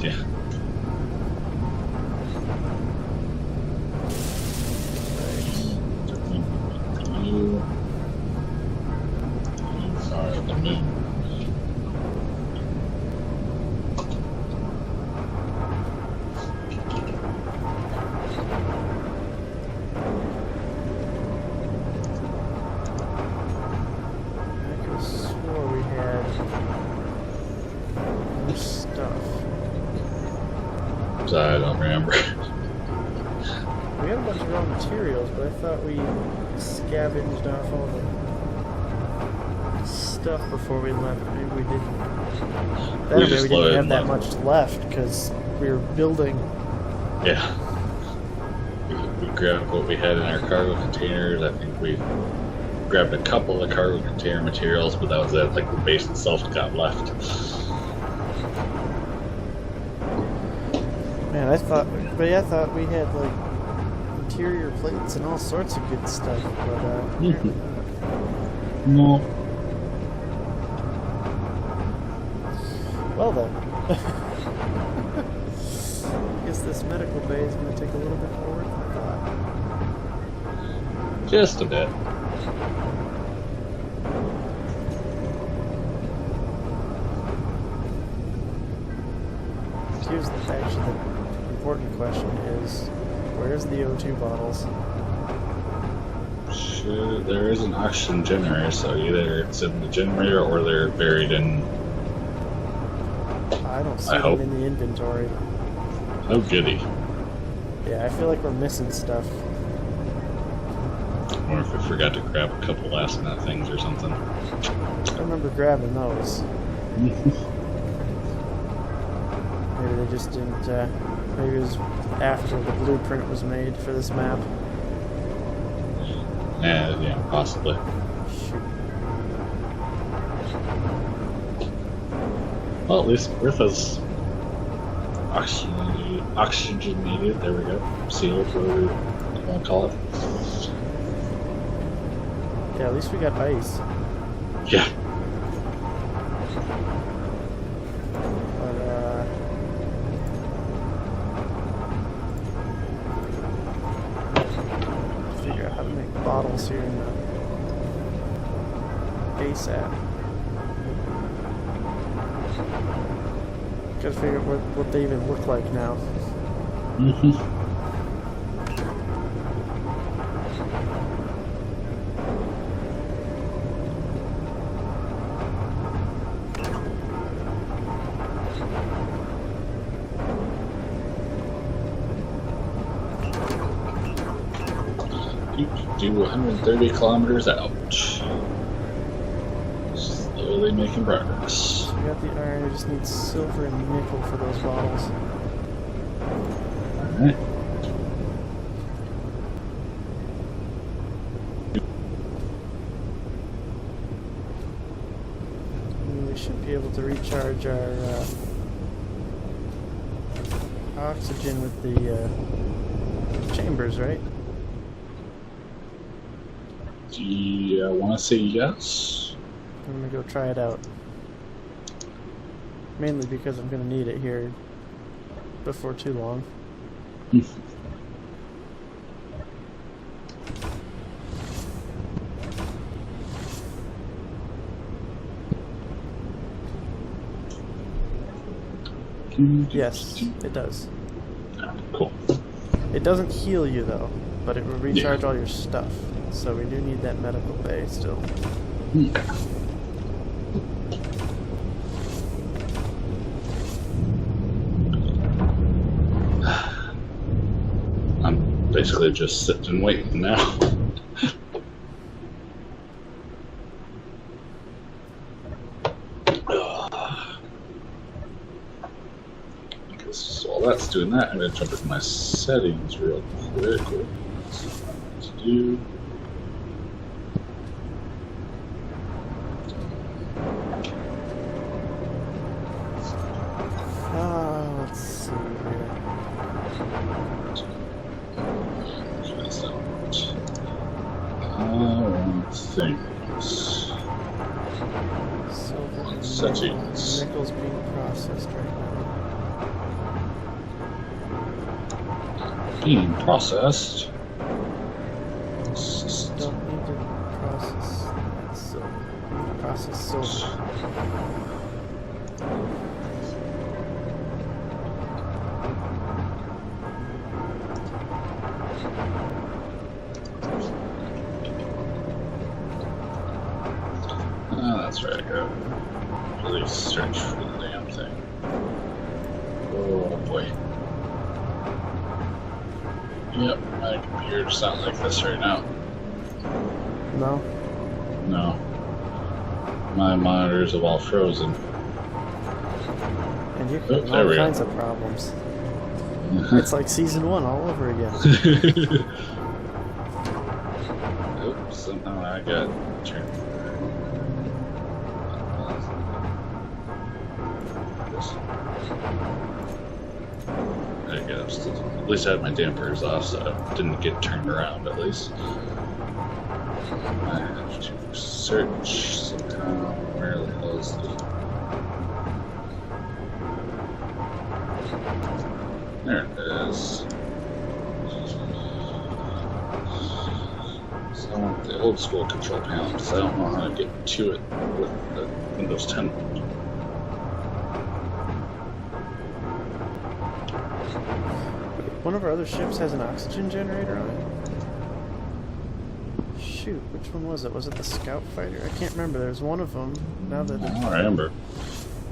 Yeah. You are the moon. I swore we had more stuff. So I don't remember. We had a bunch of raw materials, but I thought we scavenged off all the stuff before we left. Maybe we didn't. That We or maybe just we didn't loaded have that and much left because we were building. Yeah. We grabbed what we had in our cargo containers. I think we grabbed a couple of cargo container materials, but that was it. Like the base itself got left. Man, I thought we had like interior plates and all sorts of good stuff, but No. well then. I guess this medical bay is going to take a little bit more work than I thought. Just a bit. Here's actually the important question is, where's the O2 bottles? Sure, there is an oxygen generator, so either it's in the generator or they're buried in. I don't see I them hope. in the inventory. Oh, goody. Yeah, I feel like we're missing stuff. Or if we forgot to grab a couple last minute things or something. I remember grabbing those. Maybe they just didn't, maybe it was after the blueprint was made for this map. Yeah, possibly. Shoot. Well, at least Griffith's oxygenated. There we go. Sealed, whatever you want to call it. Yeah, at least we got ice. Yeah. But, figure out how to make bottles here in the base app. Gotta figure out what they even look like now. Do 130 kilometers out. Slowly making progress. We got the iron, we just need silver and nickel for those bottles. Alright. And we should be able to recharge our oxygen with the chambers, right? Do you want to say yes? I'm gonna go try it out. Mainly because I'm gonna need it here before too long. Yes, it does. Cool. It doesn't heal you though, but it will recharge all your stuff. So we do need that medical bay still. I'm basically just sitting and waiting now. So while that's doing that, I'm going to jump into my settings real quick. To do. Let's see here. Things. Silver and Settings. nickel's being processed right now. Being processed. Don't need to process that silver. Process silver. That's right. I gotta really search for the damn thing. Oh boy. Yep, my computer does not like this right now. No? No. My monitors have all frozen. And you're having all kinds of problems. It's like season 1 all over again. Oops, somehow I got turned. There you go. At least I had my dampers off, so I didn't get turned around, at least. I have to search somehow. Where the hell is the... There it is. So I want the old school control panel, because I don't know how to get to it with the Windows 10 one. One of our other ships has an oxygen generator on it. Shoot, which one was it? Was it the scout fighter? I can't remember. There's one of them. I don't remember.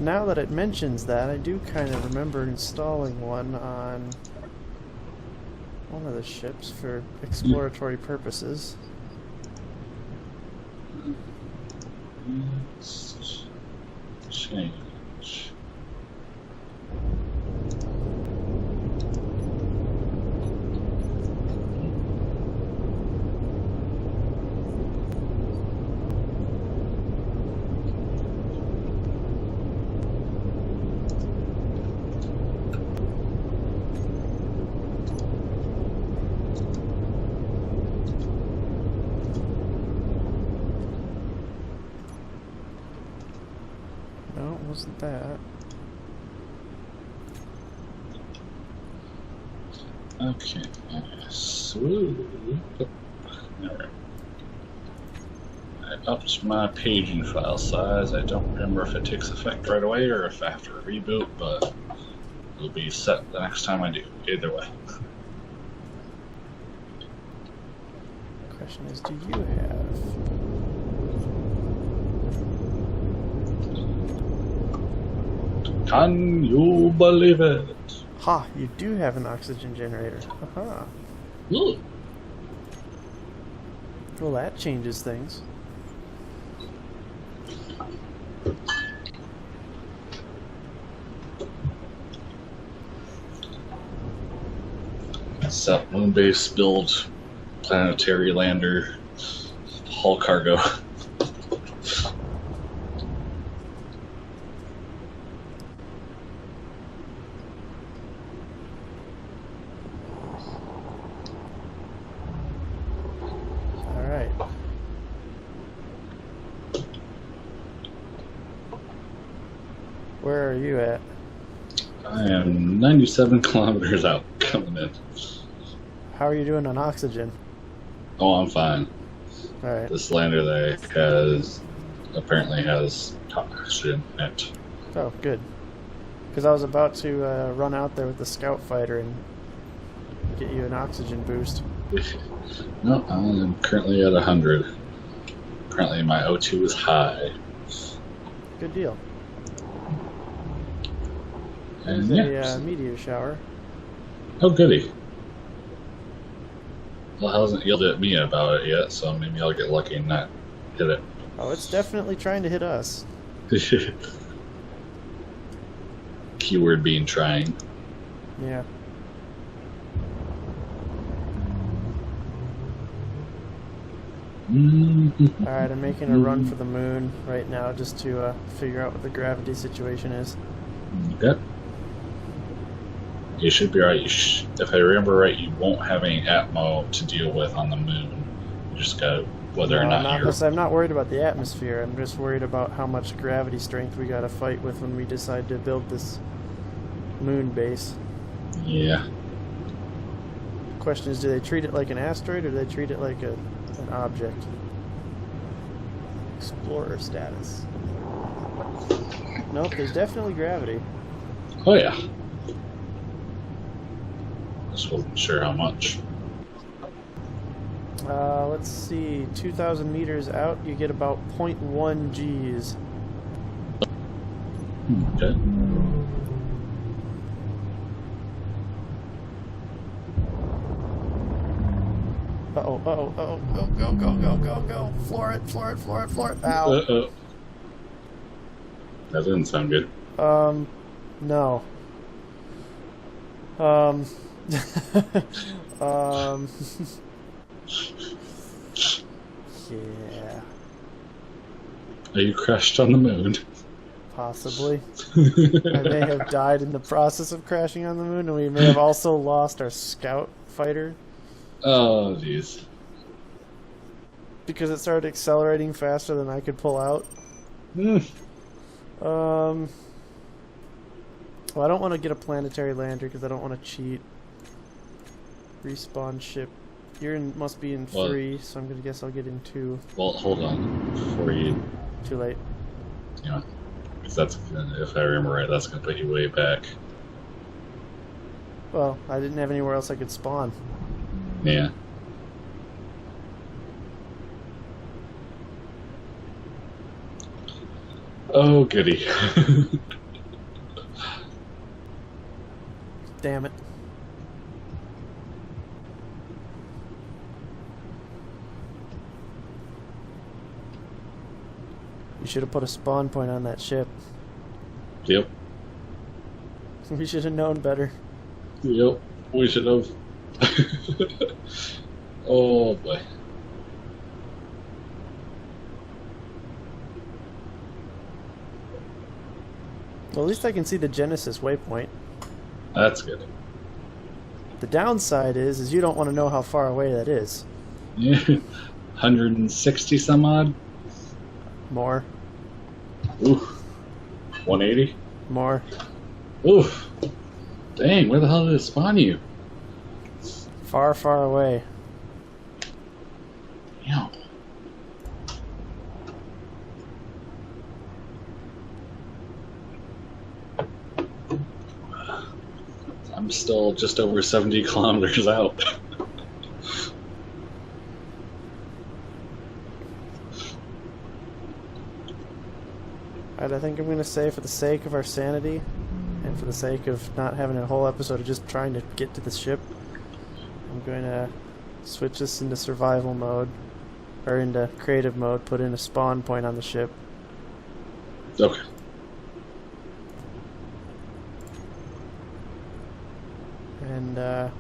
Now that it mentions that, I do kind of remember installing one on one of the ships for exploratory purposes. Let's change. No, it wasn't that. Okay, so I upped my paging file size. I don't remember if it takes effect right away or if I have to reboot, but it'll be set the next time I do. Either way. The question is, do you have... Can you believe it? Ha! You do have an oxygen generator. Aha! Ooh. Well, that changes things. Set moon base, build planetary lander, haul cargo. Where are you at? I am 97 kilometers out coming in. How are you doing on oxygen? Oh, I'm fine. Alright. This lander there apparently has oxygen in it. Oh, good. Because I was about to run out there with the scout fighter and get you an oxygen boost. No, I am currently at 100. Currently my O2 is high. Good deal. And There's a meteor shower. Oh, goody. Well, it hasn't yelled at me about it yet, so maybe I'll get lucky and not hit it. Oh, it's definitely trying to hit us. Keyword being trying. Yeah. Alright, I'm making a run for the moon right now just to figure out what the gravity situation is. Okay. You should be right. If I remember right, you won't have any atmo to deal with on the moon. You just got whether or not you're... I'm not worried about the atmosphere. I'm just worried about how much gravity strength we gotta fight with when we decide to build this moon base. Yeah. question is, do they treat it like an asteroid or do they treat it like an object? Explorer status. Nope, there's definitely gravity. Oh yeah. Just wasn't sure how much. Let's see, 2,000 meters out, you get about 0.1 Gs. Okay. Uh-oh, go. Floor it. Ow. Uh-oh. That didn't sound good. No. Yeah. Are you crashed on the moon? Possibly. I may have died in the process of crashing on the moon, and we may have also lost our scout fighter. Oh, jeez. Because it started accelerating faster than I could pull out. Well, I don't want to get a planetary lander because I don't want to cheat. Respawn ship. Must be in 3, so I'm gonna guess I'll get in 2. Well, hold on. Before you... Too late. Yeah. Because that's, if I remember right, that's going to put you way back. Well, I didn't have anywhere else I could spawn. Yeah. Oh, goody. Damn it. You should have put a spawn point on that ship. Yep. We should have known better. Yep. We should have. Oh, boy. Well, at least I can see the Genesis waypoint. That's good. The downside is you don't want to know how far away that is. Yeah. 160 some odd? More. Oof. 180? More. Oof. Dang, where the hell did it spawn you? Far, far away. Damn. I'm still just over 70 kilometers out. Alright, I think I'm going to say, for the sake of our sanity, and for the sake of not having a whole episode of just trying to get to the ship, I'm going to switch this into survival mode, or into creative mode, put in a spawn point on the ship. Okay. And, okay,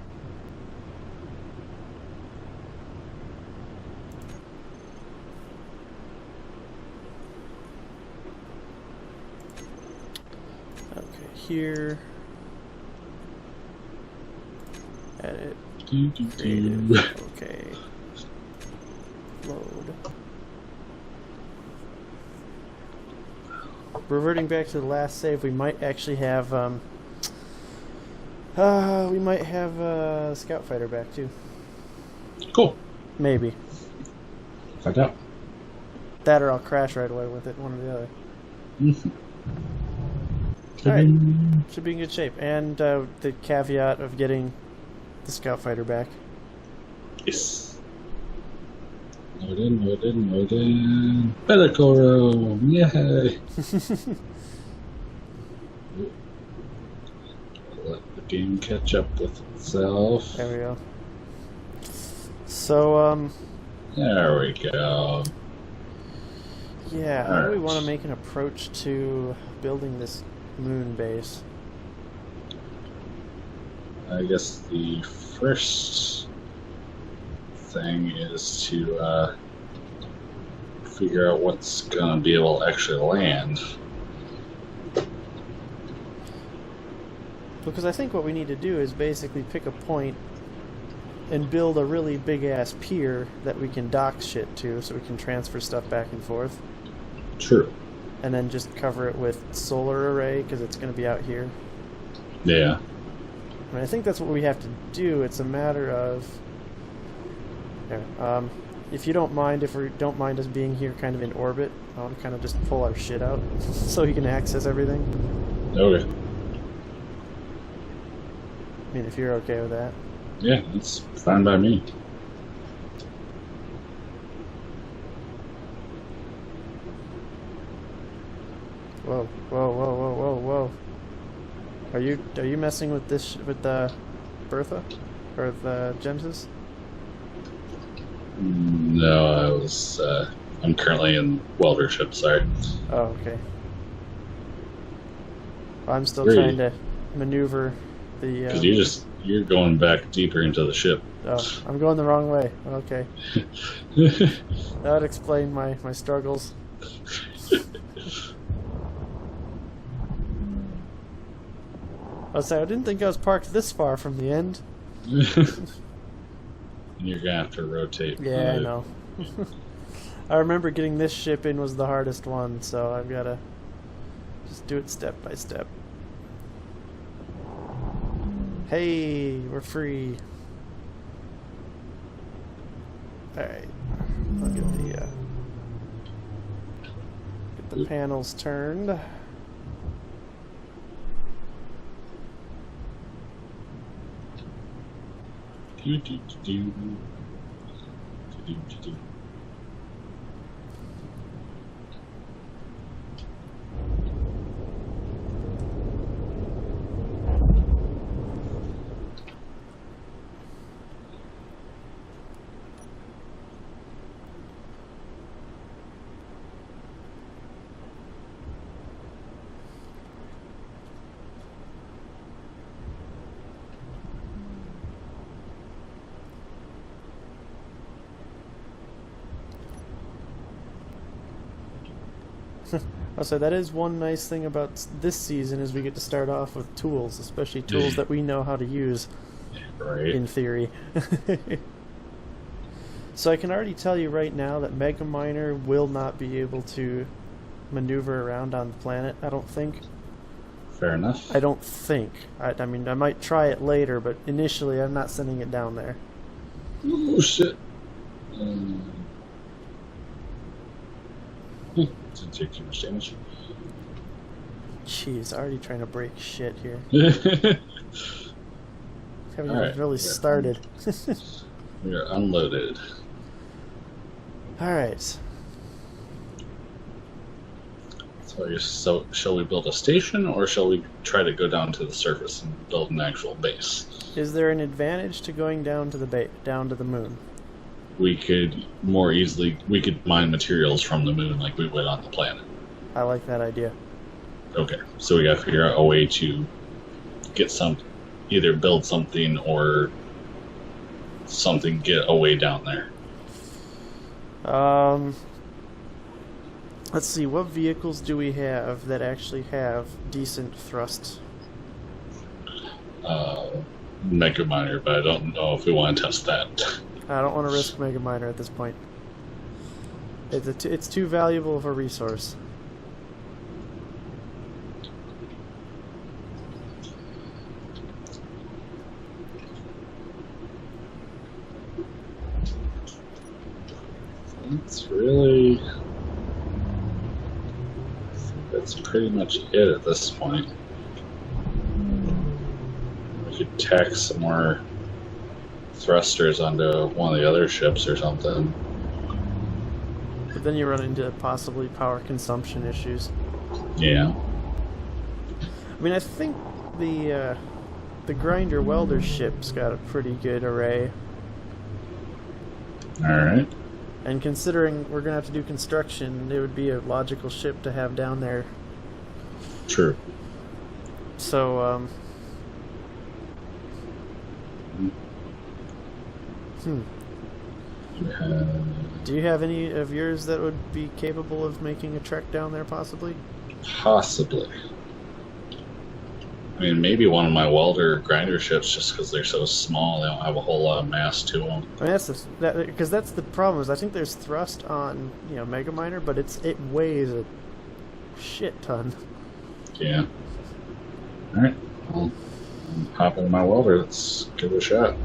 here. Edit. Creative. Okay. Load. Reverting back to the last save, we might actually have, we might have a scout fighter back too. Cool. Maybe. Find out. That or I'll crash right away with it, one or the other. Mm-hmm. Alright, should be in good shape. And the caveat of getting the scout fighter back. Yes. Load in. Medical room. Yay. Let the game catch up with itself. There we go. So, There we go. yeah, how do we want to make an approach to building this moon base? I guess the first thing is to figure out what's going to be able to actually land. Because I think what we need to do is basically pick a point and build a really big-ass pier that we can dock shit to so we can transfer stuff back and forth. True. And then just cover it with solar array because it's going to be out here. Yeah. I mean, I think that's what we have to do. It's a matter of... There. If you don't mind, if we don't mind us being here kind of in orbit, I want to kind of just pull our shit out so he can access everything. Okay. I mean, if you're okay with that. Yeah, it's fine by me. Whoa, whoa, whoa, whoa, whoa, whoa. Are you messing with this with the Bertha or the Genesis? No, I'm currently in welder ship, sorry. Oh, okay. I'm still Where are trying you? to maneuver the... Because you're going back deeper into the ship. Oh, I'm going the wrong way. Okay. That would explain my struggles. I was saying, I didn't think I was parked this far from the end. You're gonna have to rotate. Yeah, I know. I remember getting this ship in was the hardest one, so I've got to just do it step by step. Hey, we're free. Alright. I'll get the panels turned. Do, do, do, do. Do, do, do. So that is one nice thing about this season is we get to start off with tools, especially tools that we know how to use, Right. in theory. So I can already tell you right now that Mega Miner will not be able to maneuver around on the planet, I don't think. Fair enough. I don't think. I mean, I might try it later, but initially I'm not sending it down there. Oh, shit. Didn't take too much damage. Jeez, already trying to break shit here. Haven't All right, even really yeah. started. We are unloaded. Alright. So shall we build a station, or shall we try to go down to the surface and build an actual base? Is there an advantage to going down to the moon? We could we could mine materials from the moon like we would on the planet. I like that idea. Okay, so we gotta figure out a way to get either build something or something get a way down there. Let's see, what vehicles do we have that actually have decent thrust? Mega Miner, but I don't know if we want to test that. I don't want to risk Mega Miner at this point. It's too valuable of a resource. That's pretty much it at this point. We could tack some more thrusters onto one of the other ships or something. But then you run into possibly power consumption issues. Yeah. I mean, I think the grinder welder ship's got a pretty good array. Alright. And considering we're going to have to do construction, it would be a logical ship to have down there. True. So, do you have any of yours that would be capable of making a trek down there, possibly? Possibly. I mean, maybe one of my welder grinder ships, just because they're so small, they don't have a whole lot of mass to them. I mean, because that's the problem. Is I think there's thrust on Mega Miner, but it weighs a shit ton. Yeah. All right. Well, Hop into my welder. Let's give it a shot.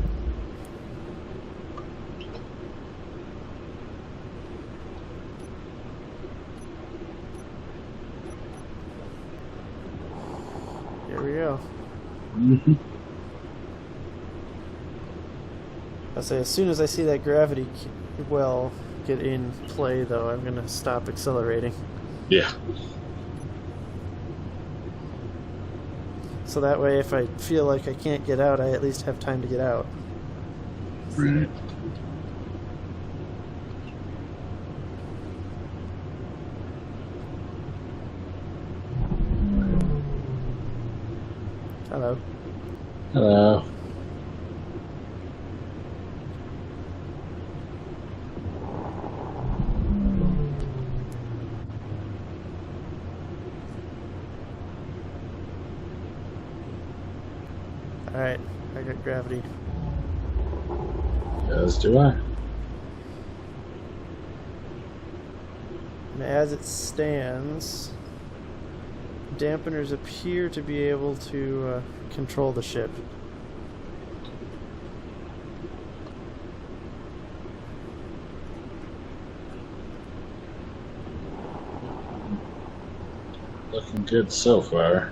Here we go. Mm-hmm. I say, as soon as I see that gravity well get in play, though, I'm gonna stop accelerating. Yeah. So that way, if I feel like I can't get out, I at least have time to get out. Right. Hello. Hello. Alright, I got gravity. As do I. And as it stands, dampeners appear to be able to control the ship. Looking good so far.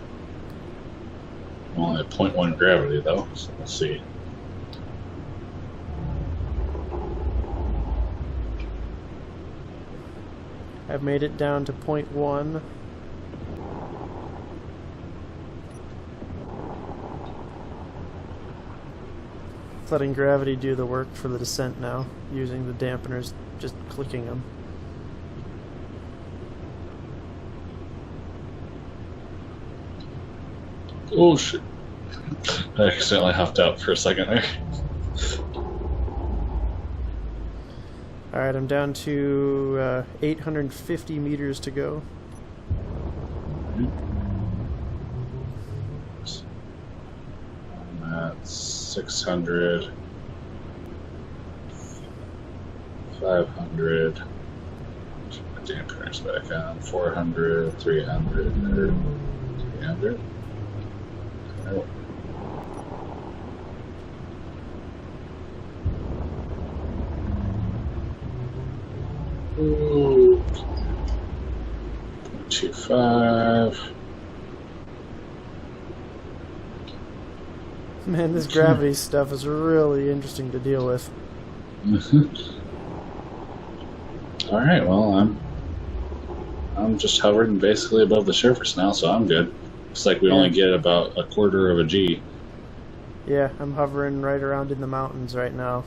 I'm only at 0.1 gravity though, so we'll see. I've made it down to 0.1. Letting gravity do the work for the descent now, using the dampeners, just clicking them. Oh shit. I accidentally hopped out for a second there. Alright, I'm down to 850 meters to go. That's 600, 500, dampeners back on, 400, 300, 300. Oh. Ooh. 0.25. Man, this gravity stuff is really interesting to deal with. All right, well, I'm just hovering basically above the surface now, so I'm good. Looks like we only get about a quarter of a G. Yeah, I'm hovering right around in the mountains right now.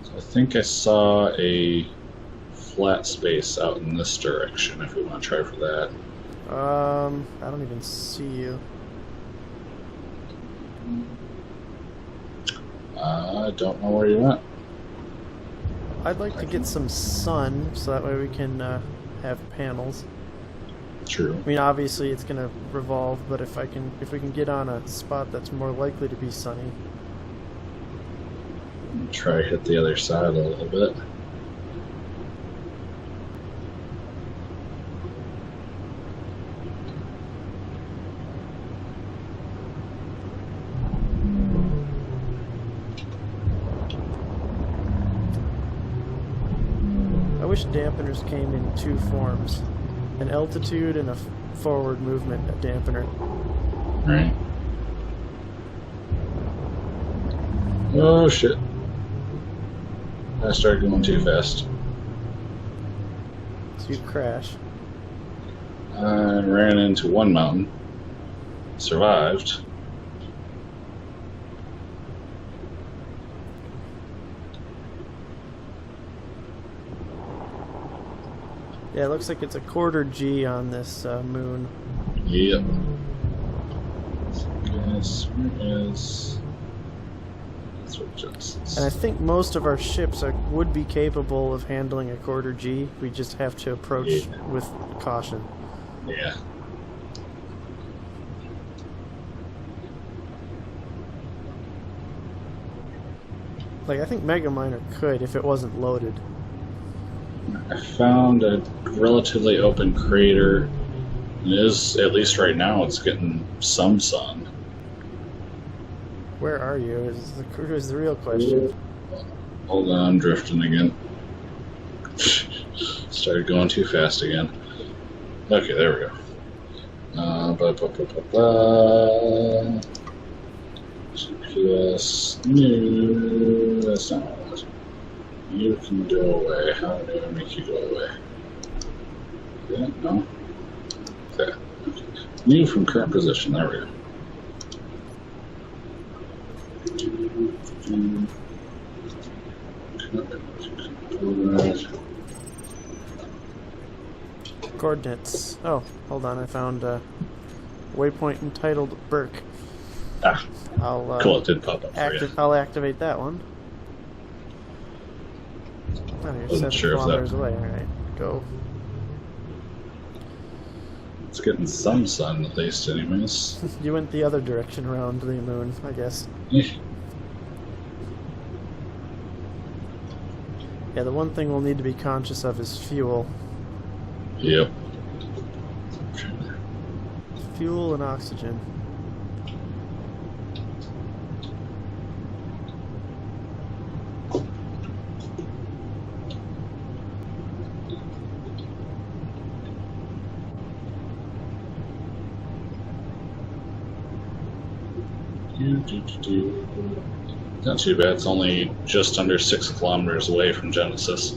So I think I saw a flat space out in this direction. If we want to try for that. I don't even see you. I don't know where you're at. I'd like to get some sun, so that way we can have panels. True. I mean, obviously it's gonna revolve, but if we can get on a spot that's more likely to be sunny. Try hit the other side a little bit. I wish dampeners came in two forms. An altitude and a forward movement dampener. Right. Oh shit. I started going too fast. So you crash. I ran into one mountain. Survived. Yeah, it looks like it's a quarter G on this moon. Yep. Guess where is? That's what just. And I think most of our ships would be capable of handling a quarter G. We just have to approach with caution. Yeah. Like, I think Mega Miner could if it wasn't loaded. I found a relatively open crater. It is, at least right now, it's getting some sun. Where are you? Is the real question. Hold on, I'm drifting again. Started going too fast again. Okay, there we go. GPS new. That's not what it was. You can go away. How do I make you go away? Yeah, no. Okay. New from current position. There we go. Coordinates. Oh, hold on. I found a waypoint entitled Burke. Ah, I'll cool. It did pop up for you. I'll activate that one. Oh, you're Wasn't 7 sure if kilometers that- away. All right, go. It's getting some sun at least, anyways. You went the other direction around the moon, I guess. Yeah, the one thing we'll need to be conscious of is fuel. Yep. Fuel and oxygen. Not too bad. It's only just under 6 kilometers away from Genesis.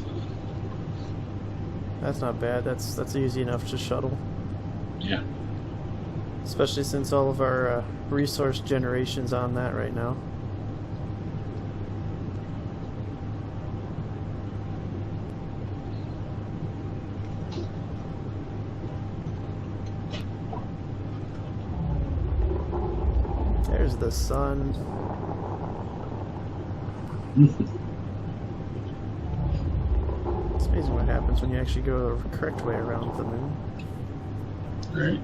That's not bad. That's easy enough to shuttle. Yeah. Especially since all of our resource generation's on that right now. There's the sun. It's amazing what happens when you actually go the correct way around the moon. Right.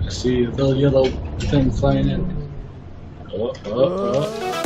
I see the yellow thing flying in. Oh.